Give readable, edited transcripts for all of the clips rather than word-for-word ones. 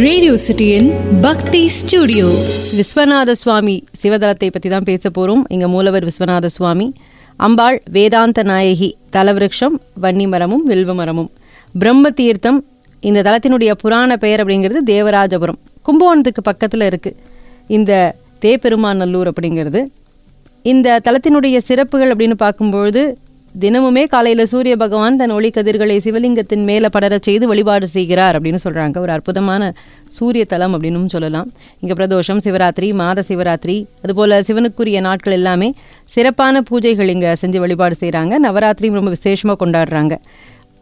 Radio சிட்டியின் பக்தி studio. Viswanatha சுவாமி சிவதலத்தை பற்றி தான் பேச போகிறோம். இங்கே மூலவர் விஸ்வநாத சுவாமி, அம்பாள் வேதாந்த நாயகி, தலவிருஷம் வன்னிமரமும் வில்வமரமும், பிரம்ம தீர்த்தம். இந்த தலத்தினுடைய புராண பெயர் அப்படிங்கிறது தேவராஜபுரம், கும்பகோணத்துக்கு பக்கத்தில் இருக்குது இந்த தேப்பெருமாநல்லூர் அப்படிங்கிறது. இந்த தலத்தினுடைய சிறப்புகள் அப்படின்னு பார்க்கும்பொழுது, தினமுமே காலையில் சூரிய பகவான் தன் ஒளி கதிர்களை சிவலிங்கத்தின் மேலே படரச் செய்து வழிபாடு செய்கிறார் அப்படின்னு சொல்கிறாங்க. ஒரு அற்புதமான சூரிய தலம் அப்படின்னு சொல்லலாம். இங்கே பிரதோஷம், சிவராத்திரி, மாத சிவராத்திரி, அதுபோல் சிவனுக்குரிய நாட்கள் எல்லாமே சிறப்பான பூஜைகள் இங்கே செஞ்சு வழிபாடு செய்கிறாங்க. நவராத்திரியும் ரொம்ப விசேஷமாக கொண்டாடுறாங்க.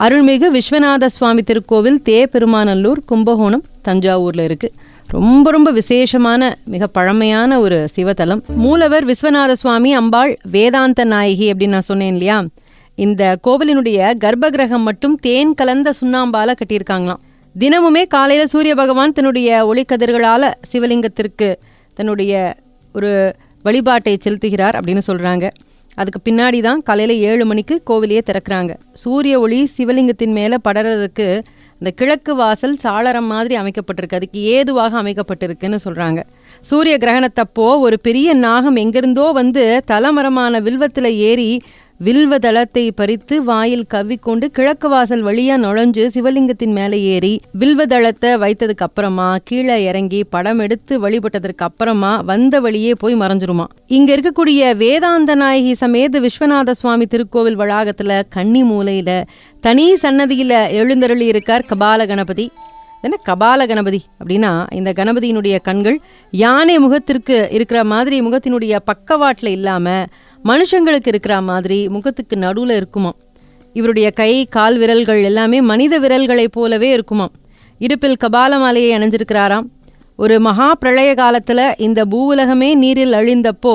அருள்மிகு விஸ்வநாத சுவாமி திருக்கோவில் தேப்பெருமாநல்லூர், கும்பகோணம், தஞ்சாவூரில் இருக்குது. ரொம்ப ரொம்ப விசேஷமான மிக பழமையான ஒரு சிவத்தலம். மூலவர் விஸ்வநாத சுவாமி, அம்பாள் வேதாந்த நாயகி அப்படின்னு நான் சொன்னேன் இல்லையா. இந்த கோவிலினுடைய கர்ப்பகிரகம் மட்டும் தேன் கலந்த சுண்ணாம்பால கட்டியிருக்காங்களாம். தினமுமே காலையில் சூரிய பகவான் தன்னுடைய ஒளிக்கதிர்களால் சிவலிங்கத்திற்கு தன்னுடைய ஒரு வழிபாட்டை செலுத்துகிறார் அப்படின்னு சொல்கிறாங்க. அதுக்கு பின்னாடி தான் காலையில் 7 மணிக்கு கோவிலையே திறக்கிறாங்க. சூரிய ஒளி சிவலிங்கத்தின் மேலே படறதுக்கு அந்த கிழக்கு வாசல் சாளரம் மாதிரி அமைக்கப்பட்டிருக்கு, அதுக்கு ஏதுவாக அமைக்கப்பட்டிருக்குன்னு சொல்கிறாங்க. சூரிய கிரகணத்தப்போ ஒரு பெரிய நாகம் எங்கிருந்தோ வந்து தலமரமான வில்வத்தில் ஏறி வில்வ தளத்தை பறித்து வாயில் கவ்விக்கொண்டு கிழக்கு வாசல் வழியா நுழைஞ்சு சிவலிங்கத்தின் மேலே ஏறி வில்வ தளத்தை வைத்ததுக்கு அப்புறமா கீழே இறங்கி படம் எடுத்து வழிபட்டதற்கு அப்புறமா வந்த வழியே போய் மறைஞ்சிருமா. இங்க இருக்கக்கூடிய வேதாந்த நாயகி சமேத விஸ்வநாத சுவாமி திருக்கோவில் வளாகத்துல கன்னி மூலையில தனி சன்னதியில எழுந்தருளி இருக்கார் கபால கணபதி. என்ன கபால கணபதி அப்படின்னா, இந்த கணபதியினுடைய கண்கள் யானை முகத்திற்கு இருக்கிற மாதிரி முகத்தினுடைய பக்கவாட்டில் இல்லாமல் மனுஷங்களுக்கு இருக்கிற மாதிரி முகத்துக்கு நடுவில் இருக்குமா. இவருடைய கை கால் விரல்கள் எல்லாமே மனித விரல்களைப் போலவே இருக்குமாம். இடுப்பில் கபால மாலையை அணிஞ்சிருக்கிறாராம். ஒரு மகா பிரளய காலத்தில் இந்த பூவுலகமே நீரில் அழிந்தப்போ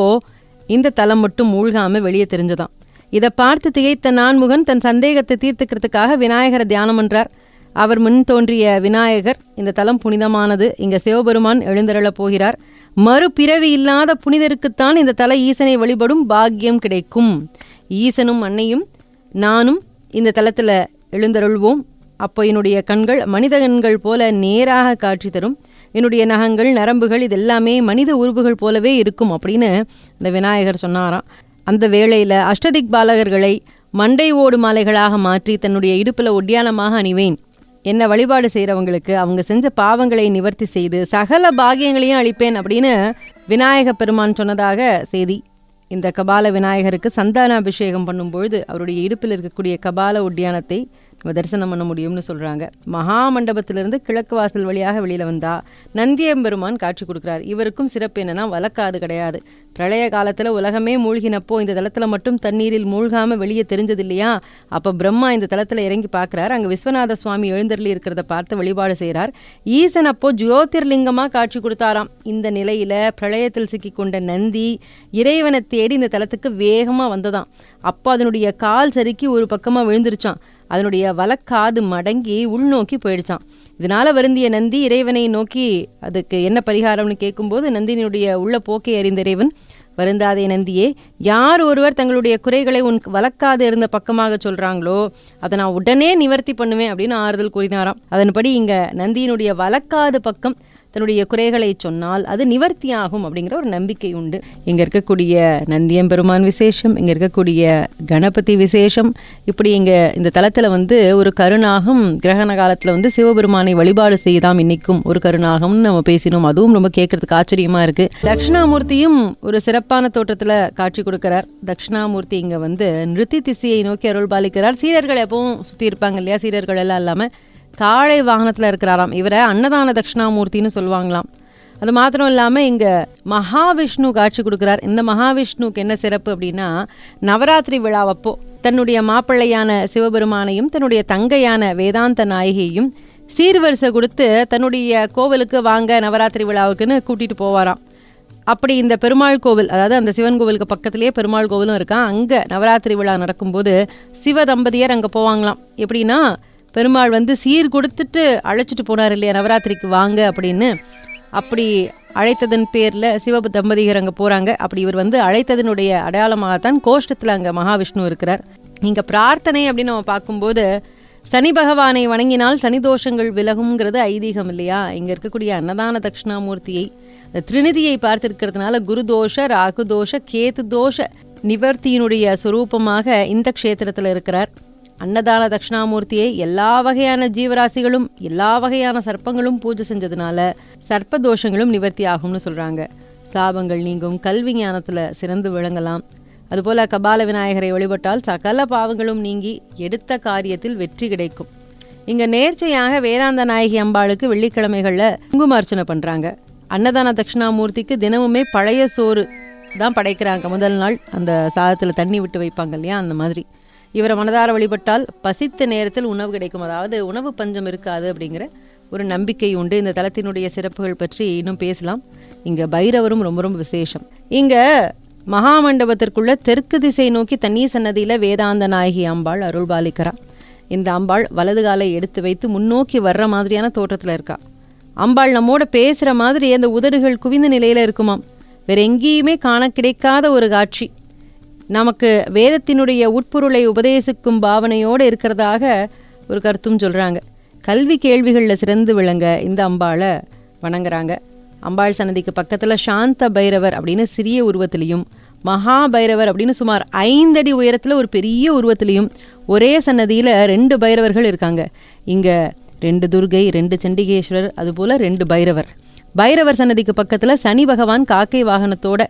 இந்த தலம் மட்டும் மூழ்காமல் வெளியே தெரிஞ்சதாம். இதை பார்த்து திகைத்த நான்முகன் தன் சந்தேகத்தை தீர்த்துக்கிறதுக்காக விநாயகரை தியானம் பண்றார். அவர் முன் தோன்றிய விநாயகர், இந்த தலம் புனிதமானது, இங்க சிவபெருமான் எழுந்தருளப் போகிறார், மறுபிறவி இல்லாத புனிதருக்குத்தான் இந்த தல ஈசனை வழிபடும் பாக்கியம் கிடைக்கும், ஈசனும் அன்னையும் நானும் இந்த தலத்துல எழுந்தருள்வோம், அப்போ என்னுடைய கண்கள் மனித கண்கள் போல நேராக காட்சி தரும், என்னுடைய நகங்கள் நரம்புகள் இதெல்லாமே மனித உறுப்புகள் போலவே இருக்கும் அப்படின்னு இந்த விநாயகர் சொன்னாராம். அந்த வேளையில அஷ்டதிக் பாலகர்களை மண்டை ஓடு மாலைகளாக மாற்றி தன்னுடைய இடுப்புல ஒட்டியானமாக அணிவேன், என்ன வழிபாடு செய்கிறவங்களுக்கு அவங்க செஞ்ச பாவங்களை நிவர்த்தி செய்து சகல பாகியங்களையும் அளிப்பேன் அப்படின்னு விநாயக பெருமான் சொன்னதாக செய்தி. இந்த கபால விநாயகருக்கு சந்தானாபிஷேகம் பண்ணும்பொழுது அவருடைய இடுப்பில் இருக்கக்கூடிய கபால ஒட்டியானத்தை நம்ம தரிசனம் பண்ண முடியும்னு சொல்கிறாங்க. மகா மண்டபத்திலிருந்து கிழக்கு வாசல் வழியாக வெளியில் வந்தால் நந்தியம்பெருமான் காட்சி கொடுக்குறார். இவருக்கும் சிறப்பு என்னன்னா, வழக்காது கிடையாது. பிரளய காலத்தில் உலகமே மூழ்கினப்போ இந்த தலத்தில் மட்டும் தண்ணீரில் மூழ்காமல் வெளியே தெரிஞ்சது இல்லையா. அப்போ பிரம்மா இந்த தலத்தில் இறங்கி பார்க்குறார். அங்கே விஸ்வநாத சுவாமி எழுந்தருளி இருக்கிறத பார்த்து வழிபாடு செய்கிறார். ஈசன் அப்போ ஜோதிர்லிங்கமாக காட்சி கொடுத்தாராம். இந்த நிலையில் பிரளயத்தில் சிக்கிக்கொண்ட நந்தி இறைவனை தேடி இந்த தலத்துக்கு வேகமாக வந்ததாம். அப்போ அதனுடைய கால் சறுக்கி ஒரு பக்கமாக விழுந்துருச்சான். அதனுடைய வலக்காது மடங்கி உள்நோக்கி போயிடுச்சான். இதனால வருந்திய நந்தி இறைவனை நோக்கி அதுக்கு என்ன பரிகாரம்னு கேட்கும்போது, நந்தினியுடைய உள்ள போக்கை அறிந்த இறைவன், வருந்தாதே நந்தியே, யார் ஒருவர் தங்களுடைய குறைகளை உன் வழக்காது இருந்த பக்கமாக சொல்றாங்களோ அதை நான் உடனே நிவர்த்தி பண்ணுவேன் அப்படின்னு ஆறுதல் கூறினாராம். அதன்படி இங்க நந்தியினுடைய வழக்காது பக்கம் தன்னுடைய குறைகளை சொன்னால் அது நிவர்த்தியாகும் அப்படிங்கிற ஒரு நம்பிக்கை உண்டு. இங்கே இருக்கக்கூடிய நந்தியம்பெருமான் விசேஷம், இங்கே இருக்கக்கூடிய கணபதி விசேஷம், இப்படி இங்கே இந்த தலத்தில் வந்து ஒரு கருநாகம் கிரகண காலத்தில் வந்து சிவபெருமானை வழிபாடு செய்தாம். இன்னைக்கும் ஒரு கருநாகம்னு நம்ம பேசினோம், அதுவும் ரொம்ப கேட்கறதுக்கு ஆச்சரியமா இருக்கு. தட்சிணாமூர்த்தியும் ஒரு சிறப்பான தோற்றத்தில் காட்சி கொடுக்கிறார். தட்சிணாமூர்த்தி இங்கே வந்து நிருத்தி திசையை நோக்கி அருள் பாலிக்கிறார். சீரர்கள் எப்பவும் சுற்றி இருப்பாங்க இல்லையா, சீரர்கள் எல்லாம் இல்லாமல் தாழை வாகனத்தில் இருக்கிறாராம். இவரை அன்னதான தட்சிணாமூர்த்தின்னு சொல்லுவாங்களாம். அது மாத்திரம் இல்லாமல் இங்கே மகாவிஷ்ணு காட்சி கொடுக்குறார். இந்த மகாவிஷ்ணுக்கு என்ன சிறப்பு அப்படின்னா, நவராத்திரி விழாவப்போ தன்னுடைய மாப்பிள்ளையான சிவபெருமானையும் தன்னுடைய தங்கையான வேதாந்த நாயகியையும் சீர்வரிசை கொடுத்து தன்னுடைய கோவிலுக்கு வாங்க நவராத்திரி விழாவுக்குன்னு கூட்டிகிட்டு போவாராம். அப்படி இந்த பெருமாள் கோவில், அதாவது அந்த சிவன் கோவிலுக்கு பக்கத்திலேயே பெருமாள் கோவிலும் இருக்கான். அங்கே நவராத்திரி விழா நடக்கும்போது சிவ தம்பதியர் அங்கே போவாங்களாம். எப்படின்னா, பெருமாள் வந்து சீர் கொடுத்துட்டு அழைச்சிட்டு போனார் இல்லையா நவராத்திரிக்கு வாங்க அப்படின்னு. அப்படி அழைத்ததன் பேரில் சிவ தம்பதிகர் அங்கே போகிறாங்க. அப்படி இவர் வந்து அழைத்ததனுடைய அடையாளமாகத்தான் கோஷ்டத்தில் அங்கே மகாவிஷ்ணு இருக்கிறார். இங்கே பிரார்த்தனை அப்படின்னு நம்ம பார்க்கும்போது சனி பகவானை வணங்கினால் சனி தோஷங்கள் விலகுங்கிறது ஐதீகம் இல்லையா? இங்கே இருக்கக்கூடிய அன்னதான தட்சிணாமூர்த்தியை, திருநிதியை பார்த்திருக்கிறதுனால குரு தோஷ, ராகு தோஷ, கேது தோஷ நிவர்த்தியினுடைய சுரூபமாக இந்த க்ஷேத்திரத்தில் இருக்கிறார். அன்னதான தட்சிணாமூர்த்தியை எல்லா வகையான ஜீவராசிகளும் எல்லா வகையான சர்ப்பங்களும் பூஜை செஞ்சதுனால சர்ப்ப தோஷங்களும் நிவர்த்தி ஆகும்னு சொல்கிறாங்க. சாபங்கள் நீங்கும், கல்வி ஞானத்தில் சிறந்து விளங்கலாம். அதுபோல் கபால விநாயகரை வழிபட்டால் சகல பாவங்களும் நீங்கி எடுத்த காரியத்தில் வெற்றி கிடைக்கும். இங்கே நேர்ச்சையாக வேதாந்த நாயகி அம்பாளுக்கு வெள்ளிக்கிழமைகளில் குங்குமார்ச்சனை பண்ணுறாங்க. அன்னதான தட்சிணாமூர்த்திக்கு தினமுமே பழைய சோறு தான் படைக்கிறாங்க. முதல் நாள் அந்த சாதத்தில் தண்ணி விட்டு வைப்பாங்க இல்லையா, அந்த மாதிரி. இவரை மனதார வழிபட்டால் பசித்த நேரத்தில் உணவு கிடைக்கும், அதாவது உணவு பஞ்சம் இருக்காது அப்படிங்கிற ஒரு நம்பிக்கை உண்டு. இந்த தலத்தினுடைய சிறப்புகள் பற்றி இன்னும் பேசலாம். இங்கே பைரவரும் ரொம்ப ரொம்ப விசேஷம். இங்கே மகாமண்டபத்திற்குள்ள தெற்கு திசை நோக்கி தண்ணி சன்னதியில் வேதாந்த நாயகி அம்பாள் அருள்பாலிக்கிறா. இந்த அம்பாள் வலது காலை எடுத்து வைத்து முன்னோக்கி வர்ற மாதிரியான தோற்றத்தில் இருக்கா. அம்பாள் நம்மோட பேசுகிற மாதிரி அந்த உதடுகள் குவிந்த நிலையில் இருக்குமாம். வேற எங்கேயுமே காண கிடைக்காத ஒரு காட்சி. நமக்கு வேதத்தினுடைய உட்பொருளை உபதேசிக்கும் பாவனையோடு இருக்கிறதாக ஒரு கருத்தும் சொல்கிறாங்க. கல்வி கேள்விகளில் சிறந்து விளங்க இந்த அம்பாளை வணங்குறாங்க. அம்பாள் சன்னதிக்கு பக்கத்தில் சாந்த பைரவர் அப்படின்னு சிறிய உருவத்திலையும், மகா பைரவர் அப்படின்னு சுமார் 5 அடி உயரத்தில் ஒரு பெரிய உருவத்திலையும் ஒரே சன்னதியில் 2 பைரவர்கள் இருக்காங்க. இங்கே 2 துர்கை, 2 சண்டிகேஸ்வரர், அதுபோல் 2 பைரவர். பைரவர் சன்னதிக்கு பக்கத்தில் சனி பகவான் காக்கை வாகனத்தோட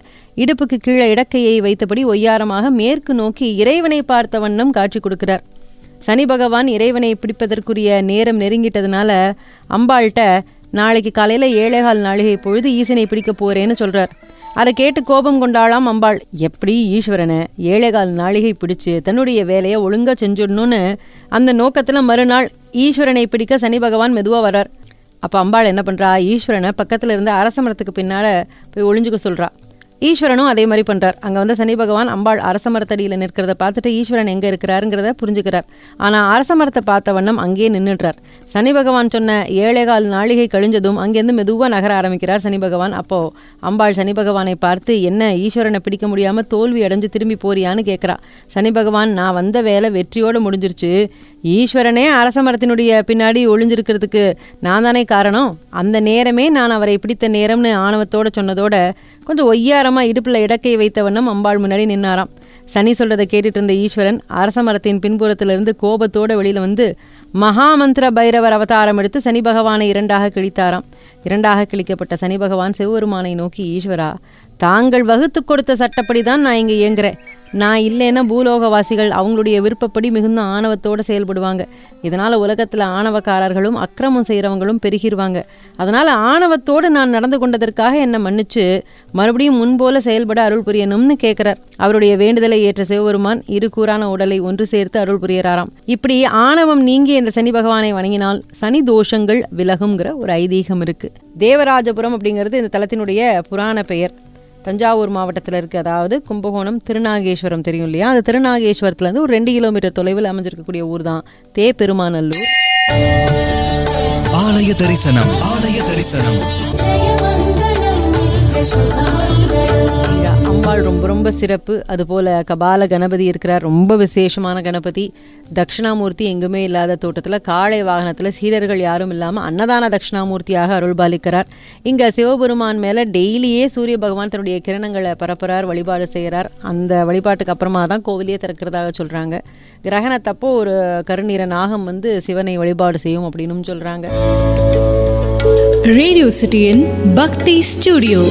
இடுப்புக்கு கீழே இடக்கையை வைத்தபடி ஒய்யாரமாக மேற்கு நோக்கி இறைவனை பார்த்த வண்ணம் காட்சி கொடுக்கிறார். சனி பகவான் இறைவனை பிடிப்பதற்குரிய நேரம் நெருங்கிட்டதுனால அம்பாள்கிட்ட நாளைக்கு காலையில் 7:15 நாழிகை பொழுது ஈசனை பிடிக்க போறேன்னு சொல்றார். அதை கேட்டு கோபம் கொண்டாளாம் அம்பாள். எப்படி ஈஸ்வரனை 7:15 நாழிகை பிடிச்சு தன்னுடைய வேலையை ஒழுங்கா செஞ்சிடணும்னு அந்த நோக்கத்தில் மறுநாள் ஈஸ்வரனை பிடிக்க சனி பகவான் மெதுவாக வர்றார். அப்போ அம்பாள் என்ன பண்ணுறா, ஈஸ்வரனை பக்கத்தில் இருந்த அரச மரத்துக்கு பின்னால் போய் ஒளிஞ்சுக்க சொல்கிறா. ஈஸ்வரனும் அதே மாதிரி பண்ணுறார். அங்கே வந்து சனி பகவான் அம்பாள் அரச மரத்தடியில் நிற்கிறத பார்த்துட்டு ஈஸ்வரன் எங்கே இருக்கிறாருங்கிறத புரிஞ்சுக்கிறார். ஆனால் அரச மரத்தை பார்த்த வண்ணம் அங்கேயே நின்றுடுறார். சனி பகவான் சொன்ன 7:15 நாழிகை கழிஞ்சதும் அங்கேருந்து மெதுவாக நகர ஆரம்பிக்கிறார் சனி பகவான். அப்போது அம்பாள் சனி பகவானை பார்த்து, என்ன ஈஸ்வரனை பிடிக்க முடியாமல் தோல்வி அடைஞ்சு திரும்பி போறியான்னு கேட்குறா. சனி பகவான், நான் வந்த வேலை வெற்றியோடு முடிஞ்சிருச்சு, ஈஸ்வரனே அரச மரத்தினுடைய பின்னாடி ஒளிஞ்சிருக்கிறதுக்கு நான் தானே காரணம், அந்த நேரமே நான் அவரை பிடித்த நேரம்னு ஆணவத்தோடு சொன்னதோட கொஞ்சம் ஒய்யாரமாக இடுப்பில் இடக்கை வைத்த வண்ணம் அம்பாள் முன்னாடி நின்னாராம். சனி சொல்றதை கேட்டுட்டு இருந்த ஈஸ்வரன் அரச மரத்தின் பின்புறத்திலிருந்து கோபத்தோட வெளியில் வந்து மகாமந்திர பைரவர் அவதாரம் எடுத்து சனி பகவானை 2ஆக கிழித்தாராம். 2ஆக கிழிக்கப்பட்ட சனி பகவான் சிவபெருமானை நோக்கி, ஈஸ்வரா, தாங்கள் வகுத்து கொடுத்த சட்டப்படி தான் நான் இங்கே இயங்குறேன். நான் இல்லைன்னா பூலோகவாசிகள் அவங்களுடைய விருப்பப்படி மிகுந்த ஆணவத்தோடு செயல்படுவாங்க. இதனால் உலகத்தில் ஆணவக்காரர்களும் அக்கிரமம் செய்கிறவங்களும் பெருகிடுவாங்க. அதனால் ஆணவத்தோடு நான் நடந்து கொண்டதற்காக என்னை மன்னிச்சு மறுபடியும் முன்போல செயல்பட அருள் புரியணும்னு கேட்குறார். அவருடைய வேண்டுதலை ஏற்ற சிவபெருமான் 2 கூறான உடலை ஒன்று சேர்த்து அருள் புரியறாராம். இப்படி ஆணவம் நீங்கிய இந்த சனி பகவானை வணங்கினால் சனி தோஷங்கள் விலகுங்கிற ஒரு ஐதீகம் இருக்குது. தேவராஜபுரம் அப்படிங்கிறது இந்த தலத்தினுடைய புராண பெயர். தஞ்சாவூர் மாவட்டத்தில் இருக்குது. அதாவது கும்பகோணம் திருநாகேஸ்வரம் தெரியும் இல்லையா, அந்த திருநாகேஸ்வரத்துலேருந்து ஒரு 2 கிலோமீட்டர் தொலைவில் அமைஞ்சிருக்கக்கூடிய ஊர் தான் தேப்பெருமாநல்லூர். ஆலய தரிசனம், ஆலய தரிசனம். இங்கே அம்பாள் ரொம்ப ரொம்ப சிறப்பு. அதுபோல் கபால கணபதி இருக்கிறார், ரொம்ப விசேஷமான கணபதி. தட்சிணாமூர்த்தி எங்குமே இல்லாத தோட்டத்தில் காளை வாகனத்தில் சீடர்கள் யாரும் இல்லாமல் அன்னதான தட்சிணாமூர்த்தியாக அருள்பாலிக்கிறார். இங்கே சிவபெருமான் மேலே டெய்லியே சூரிய பகவான் தன்னுடைய கிரணங்களை பரப்புறார், வழிபாடு செய்கிறார். அந்த வழிபாட்டுக்கு அப்புறமா தான் கோவிலையே திறக்கிறதாக சொல்கிறாங்க. கிரகணத்தப்போ ஒரு கருநீர நாகம் வந்து சிவனை வழிபாடு செய்யும் அப்படின்னு சொல்கிறாங்க. ரேடியோ சிட்டியின் பக்தி ஸ்டுடியோ.